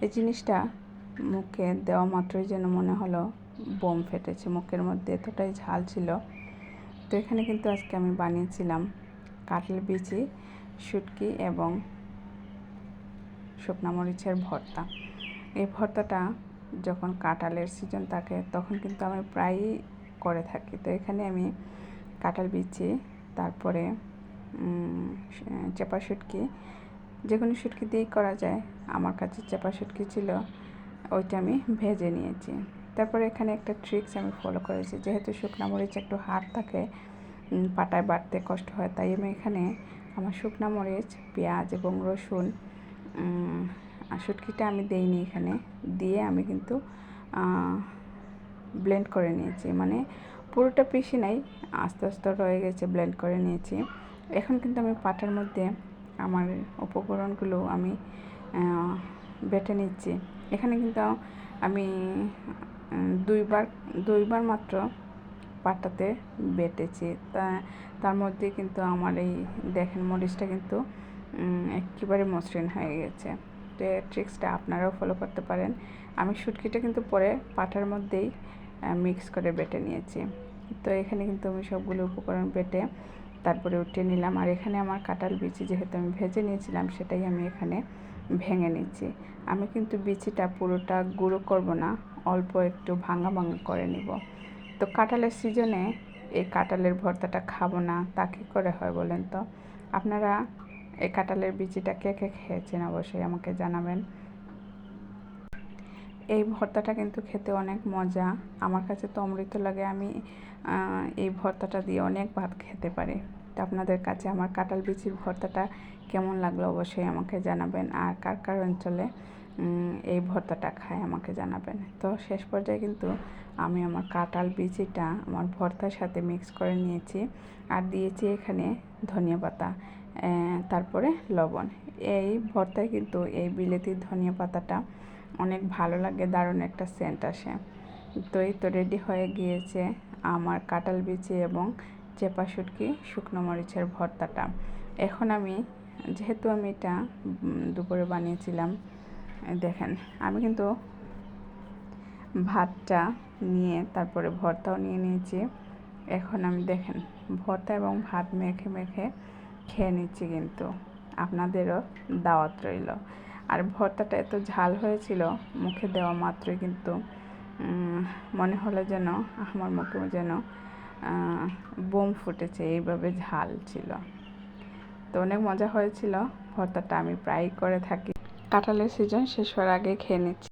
এই জিনিসটা মুখে দেওয়া মাত্রই যেন মনে হলো বোম ফেটেছে, মুখের মধ্যে এতটাই ঝাল ছিল। তো এখানে কিন্তু আজকে আমি বানিয়েছিলাম কাঁঠাল বিচি, শুটকি এবং শুকনো মরিচের ভর্তা। এই ভর্তাটা যখন কাঁঠালের সিজন থাকে তখন কিন্তু আমি প্রায়ই করে থাকি। তো এখানে আমি কাঁঠাল বিচি, তারপরে চেপা শুটকি, যে কোনো শুটকি দিয়েই করা যায়। আমার কাছে চেপা শুটকি ছিল, ওইটা আমি ভেজে নিয়েছি। তারপরে এখানে একটা ট্রিক্স আমি ফলো করেছি, যেহেতু শুকনো মরিচ একটু হার্ড থাকে, পাটায় বাটতে কষ্ট হয়, তাই আমি এখানে আমার শুকনো মরিচ, পেঁয়াজ এবং রসুন, শুটকিটা আমি দেইনি এখানে, দিয়ে আমি কিন্তু ব্লেন্ড করে নিয়েছি, মানে পুরোটা পিষি নাই, আস্তে আস্তে রয়ে গেছে, ব্লেন্ড করে নিয়েছি। এখন কিন্তু আমি পাটার মধ্যে আমার উপকরণগুলো আমি বেটে নিচ্ছি। এখানে কিন্তু আমি দুইবার মাত্র পাটাতে বেটেছি, তার মধ্যে কিন্তু আমার এই দেখেন মরিচটা কিন্তু একেবারে মসৃণ হয়ে গেছে। তো এই ট্রিক্সটা আপনারাও ফলো করতে পারেন। আমি শুটকিটা কিন্তু পরে পাটার মধ্যেই মিক্স করে বেটে নিয়েছি। তো এখানে কিন্তু আমি সবগুলো উপকরণ বেটে তারপরে উঠিয়ে নিলাম। আর এখানে আমার কাঁঠাল বিচি যেহেতু আমি ভেজে নিয়েছিলাম, সেটাই আমি এখানে ভেঙে নিচ্ছি। আমি কিন্তু বিচিটা পুরোটা গুঁড়ো করব না, অল্প একটু ভাঙা ভাঙা করে নিব। তো কাঁঠালের সিজনে এই কাঁঠালের ভর্তাটা খাবো না, তা কী করে হয় বলেন তো? আপনারা এই কাঁঠালের বিচিটা কে কে খেয়েছেন অবশ্যই আমাকে জানাবেন। এই ভর্তাটা কিন্তু খেতে অনেক মজা, আমার কাছে তো অমৃত লাগে। আমি এই ভর্তাটা দিয়ে অনেক ভাত খেতে পারি। তো আপনাদের কাছে আমার কাঁঠাল বিচির ভর্তাটা কেমন লাগলো অবশ্যই আমাকে জানাবেন। আর কার কার অঞ্চলে এই ভর্তাটা খায় আমাকে জানাবেন। তো শেষ পর্যায়ে কিন্তু আমি আমার কাঁঠাল বিচিটা আমার ভর্তার সাথে মিক্স করে নিয়েছি, আর দিয়েছি এখানে ধনিয়া পাতা, তারপরে লবণ। এই ভর্তায় কিন্তু এই বিলেতি ধনিয়া পাতাটা অনেক ভালো লাগে, দারুণ একটা সেন্ট আসে। তো এই তো রেডি হয়ে গিয়েছে আমার কাঁঠাল বিচি এবং চেপা শুটকি শুকনো মরিচের ভর্তাটা। এখন আমি, যেহেতু আমি এটা দুপুরে বানিয়েছিলাম, দেখেন আমি কিন্তু ভাতটা নিয়ে তারপরে ভর্তাও নিয়ে নিয়েছি। এখন আমি দেখেন ভর্তা এবং ভাত মেখে মেখে খেয়ে নিচ্ছি, কিন্তু আপনাদেরও দাওয়াত রইল। আর ভর্তাটা এত ঝাল হয়েছিল, মুখে দেওয়া মাত্রই কিন্তু মনে হলো যেন আমার মুখে যেন বোম ফুটেছে, এইভাবে ঝাল ছিল। তো অনেক মজা হয়েছিল। ভর্তাটা আমি প্রায়ই করে থাকি, কাঁঠালের সিজন শেষ হওয়ার আগে খেয়ে নিচ্ছি।